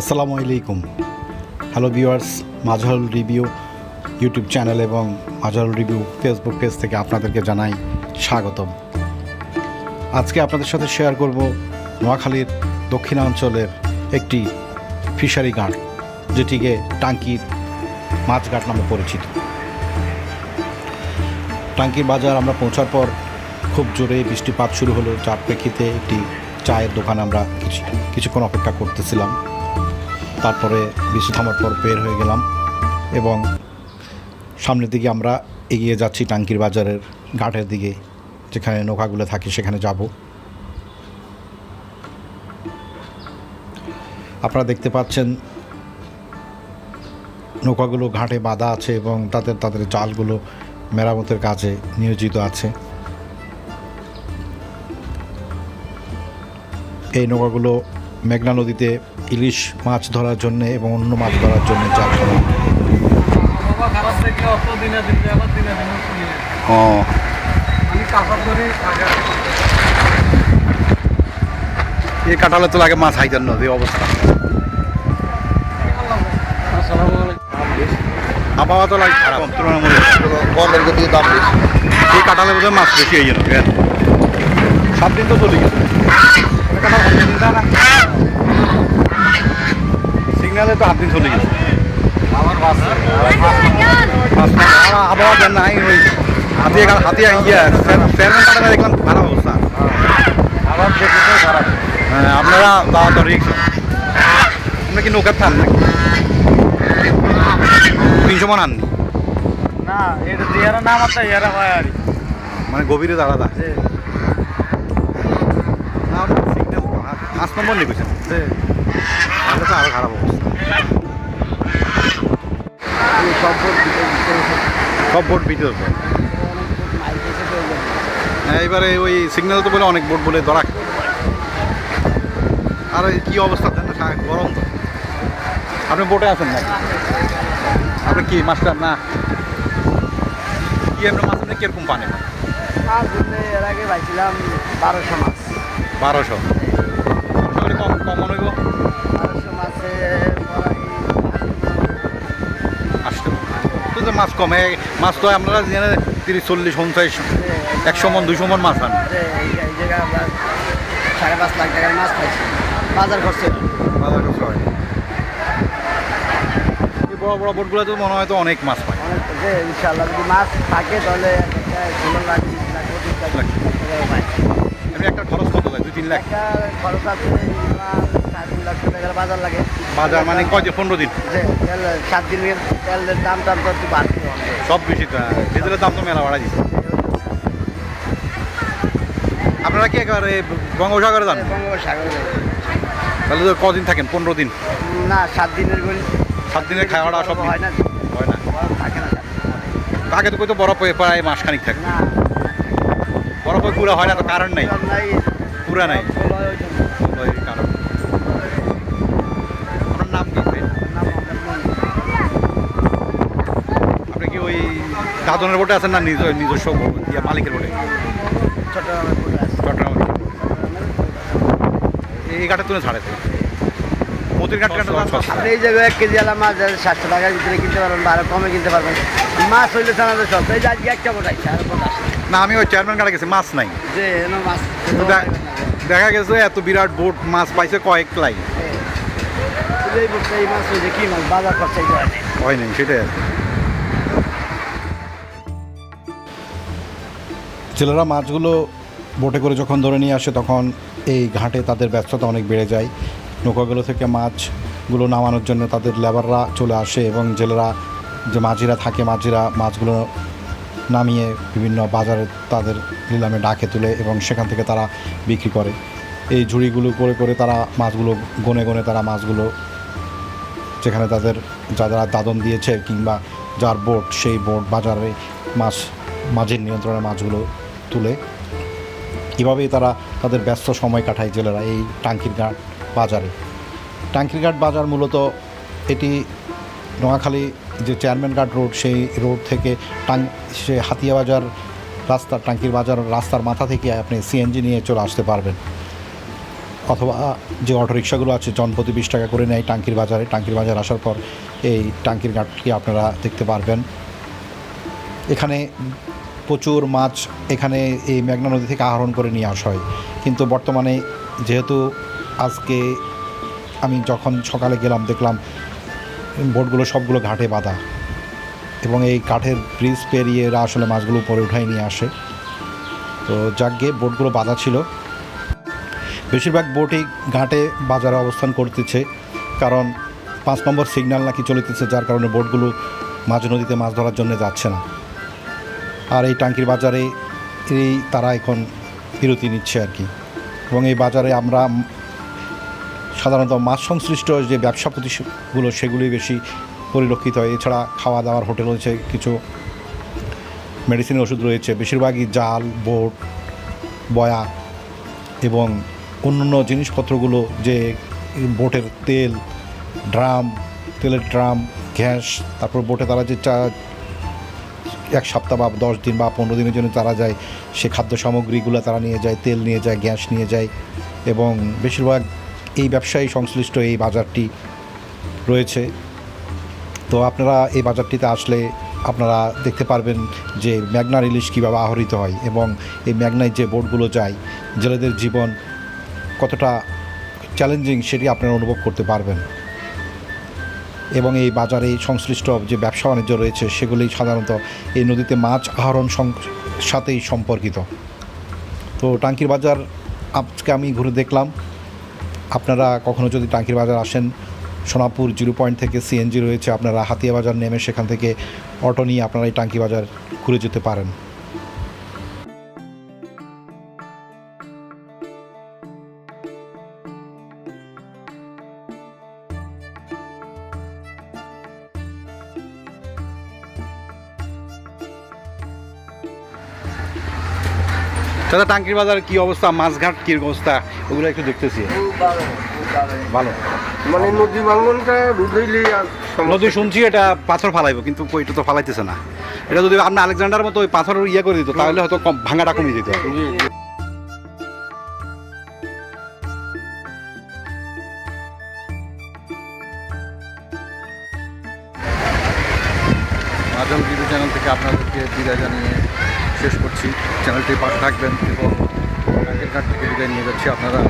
আসসালামু আলাইকুম। Hello viewers, Mazharul review YouTube channel এবং মাজহারুল রিভিউ ফেসবুক পেজ থেকে আপনাদেরকে জানাই স্বাগতম। আজকে আপনাদের সাথে শেয়ার করব নোয়াখালীর দক্ষিণাঞ্চলের একটি ফিশারি ঘাট, যেটিকে টাঙ্কির মাছঘাট নামে পরিচিত। টাঙ্কির বাজার আমরা পৌঁছার পর খুব জোরে বৃষ্টিপাত শুরু হলো, যার প্রেক্ষিতে একটি চায়ের দোকানে আমরা কিছুক্ষণ অপেক্ষা করতেছিলাম। তারপরে বৃষ্টি থামার পর বের হয়ে গেলাম এবং সামনের দিকে আমরা এগিয়ে যাচ্ছি টাঙ্কির বাজারের ঘাটের দিকে, যেখানে নৌকাগুলো থাকে সেখানে যাব। আপনারা দেখতে পাচ্ছেন নৌকাগুলো ঘাটে বাঁধা আছে এবং তাদের জালগুলো মেরামতের কাজে নিয়োজিত আছে। এই নৌকাগুলো মেঘনা নদীতে ইলিশ মাছ ধরার জন্য এবং অন্য মাছ ধরার জন্য চাষ করা। এই কাঁঠালে তো লাগে মাছ হাইজার নদী অবস্থা। আবহাওয়া তো লাগে খারাপ তুলনামূলক, এই কাঁঠালের মধ্যে মাছ বেশি এই জন্য 7 দিন তো চলে গেছে। সিগনালে তো 8 দিন চলে গেছে। আবহাওয়া দেন নাই, ওই হাতিয়ে ফেয়ারম্যান কাটাতে দেখলাম খারাপ অবস্থা। হ্যাঁ, আপনারা দাওয়া তো রিক্স। আপনার কি নৌকার থান নাকি 300 মন আননি? না, এটা দিয়ারা নাম আছে, ইয়ারা হয় আর মানে গভীরে দাঁড়াদা। না, 5 নম্বর নেবেছেন, তাহলে তো আরো খারাপ অবস্থা। সব বোট ভিতরে। হ্যাঁ, এবারে ওই সিগন্যাল তো বলে অনেক বোট বলে ধরা। আর কি অবস্থা গরম তো। আপনি বোটে আছেন নাকি? আপনি কি মাস্টার না কি? আপনার মাছ আপনি কিরকম পান? এর আগে পাইছিলাম 1200 মাছ। 1200 কম মনে হইব। 1200 মাছে আসলে তো মাছ কমে। মাছ তো আপনারা 30, 40, 50, 100 মন 200 মন মাছ আন। এই জায়গায় আমরা 5.5 লাখ টাকার মাছ পাইছি বাজার খরচে। হয় এই বড় বড় বোটগুলো তো মনে হয় তো অনেক মাছ পায়। ইনশাল্লাহ যদি মাছ থাকে তাহলে 16 লাখ, 20 লাখ, 25 লাখ টাকা পায়। এমনি একটা খরচ কত যায়? 2-3 লাখ খরচ আছে। 3.5 লাখ টাকার বাজার লাগে। বাজার মানে কয় দিন? 15 দিন। 7 দিনের তেলের দাম তো একটু বাড়তে হবে। সব বেশি তো, ডিজেলের দাম তো মেলা বাড়া দিচ্ছে। আপনারা কি একেবারে বঙ্গোপসাগরে যান? বঙ্গোপসাগরে। তাহলে তো কদিন থাকেন? 15 দিন না, 7 দিনের 7 দিনের খাওয়াটা সব হয় না, হয় না। থাকে না। তাকে তো কই তো বরফ প্রায় মাসখানিক থাকে। না, বরফ পুরা হয় না তো, কারণ নেই, পুরা নাই কারণ। আপনার নাম কি? আপনি কি ওই দাদনের বোটে আছেন না নিজস্ব মালিকের বোটে? চট্টগ্রাম এই ঘাটে তুলে ছাড়ে মতির ঘাট। আপনি এই জায়গায় 1 কেজি আলা মাছ 700 টাকার ভিতরে কিনতে পারবেন বা আরো কমে কিনতে পারবেন। মাছ হইলে জানাতে সব। এই যে আজকে একটা বোট আছে, আর বোট আসে না। আমি ওই চেয়ারম্যান ঘাটে গেছি, মাছ নাই। যে এনো মাছ দেখা গেছে এত বিরাট বোট, মাছ পাইছে কয়েক লাই। এই বোটটা এই মাছ হয়েছে কি মাছ বাজার খরচাই হয় নাই, সেটাই আর কি। জেলেরা মাছগুলো বোটে করে যখন ধরে নিয়ে আসে তখন এই ঘাটে তাদের ব্যস্ততা অনেক বেড়ে যায়। নৌকাগুলো থেকে মাছগুলো নামানোর জন্য তাদের লেবাররা চলে আসে এবং জেলেরা যে মাঝিরা থাকে, মাছগুলো নামিয়ে বিভিন্ন বাজারে তাদের নিলামে ডাকে তুলে এবং সেখান থেকে তারা বিক্রি করে। এই ঝুড়িগুলো করে করে তারা মাছগুলো গনে গনে তারা মাছগুলো যেখানে যারা দাদন দিয়েছে কিংবা যার বোট, সেই বোট বাজারে মাঝির নিয়ন্ত্রণে মাছগুলো তুলে। এভাবেই তারা তাদের ব্যস্ত সময় কাটায় জেলেরা এই টাঙ্কির ঘাট বাজারে। টাঙ্কির ঘাট বাজার মূলত এটি নোয়াখালী যে চেয়ারম্যান ঘাট রোড, সেই রোড থেকে সে হাতিয়া বাজার রাস্তা, টাঙ্কির বাজার রাস্তার মাথা থেকে আপনি সিএনজি নিয়ে চলে আসতে পারবেন। অথবা যে অটোরিকশাগুলো আছে জনপ্রতি 20 টাকা করে নেয় টাঙ্কির বাজারে। টাঙ্কির বাজার আসার পর এই টাঙ্কির ঘাটটি আপনারা দেখতে পারবেন। এখানে প্রচুর মাছ এখানে এই মেঘনা নদী থেকে আহরণ করে নিয়ে আসা হয়, কিন্তু বর্তমানে যেহেতু আজকে আমি যখন সকালে গেলাম দেখলাম বোটগুলো সবগুলো ঘাটে বাঁধা, এবং এই কাঠের ব্রিজ পেরিয়ে এরা আসলে মাছগুলো উপরে উঠাই নিয়ে আসে। তো যাকগে বোটগুলো বাঁধা ছিল। বেশিরভাগ বোটই ঘাটে বাজারে অবস্থান করতেছে, কারণ 5 নম্বর সিগন্যাল নাকি চলিতেছে, যার কারণে বোটগুলো মাঝ নদীতে মাছ ধরার জন্য যাচ্ছে না। আর এই টাঙ্কির বাজারে তারা এখন বিরতি নিচ্ছে আর কি। এবং এই বাজারে আমরা সাধারণত মাছ সংশ্লিষ্ট যে ব্যবসা প্রতিষ্ঠানগুলো সেগুলি বেশি পরিলক্ষিত হয়। এছাড়া খাওয়া দাওয়ার হোটেল রয়েছে, কিছু মেডিসিনের ওষুধ রয়েছে। বেশিরভাগই জাল, বোট, বয়া এবং অন্যান্য জিনিসপত্রগুলো, যে বোটের তেল, ড্রাম, তেলের ড্রাম, গ্যাস, তারপর বোটে তারা যে 1 সপ্তাহ বা 10 দিন বা 15 দিনের জন্য তারা যায়, সে খাদ্য সামগ্রীগুলো তারা নিয়ে যায়, তেল নিয়ে যায়, গ্যাস নিয়ে যায়। এবং বেশিরভাগ এই ব্যবসায়ী সংশ্লিষ্ট এই বাজারটি রয়েছে। তো আপনারা এই বাজারটিতে আসলে আপনারা দেখতে পারবেন যে মেঘনার ইলিশ কীভাবে আহরিত হয়, এবং এই মেঘনায় যে বোটগুলো যায়, জেলেদের জীবন কতটা চ্যালেঞ্জিং সেটি আপনারা অনুভব করতে পারবেন। এবং এই বাজারে সংশ্লিষ্ট যে ব্যবসা বাণিজ্য রয়েছে সেগুলি সাধারণত এই নদীতে মাছ আহরণ সাথেই সম্পর্কিত। তো টাঙ্কির বাজার আজকে আমি ঘুরে দেখলাম। আপনারা কখনো যদি টাঙ্কির বাজার আসেন, সোনাপুর 0 পয়েন্ট থেকে সিএনজি রয়েছে, আপনারা হাতিয়া বাজার নেমে সেখান থেকে অটো নিয়ে আপনারা এই টাঙ্কি বাজার ঘুরে যেতে পারেন। দাদা, টাঙ্কির বাজার কি অবস্থা, মাছঘাট কি অবস্থা, ওগুলো একটু দেখতেছি। ভালো, মানে নদী ভাঙনটা বুঝাইলেই নদী শুনছি এটা পাথর ফালাইবো, কিন্তু এটা তো ফালাইতেছে না। এটা যদি আপনি আলেকজান্ডার মতো ওই পাথর ইয়ে করে দিত তাহলে হয়তো ভাঙাটা কমে যেত। মাজল ভিডিও চ্যানেল থেকে আপনাদেরকে বিদায় জানিয়ে শেষ করছি। চ্যানেলটির পাশে থাকবেন এবং টাঙ্কির ঘাট থেকে বিদায় নিয়ে যাচ্ছি। আপনারা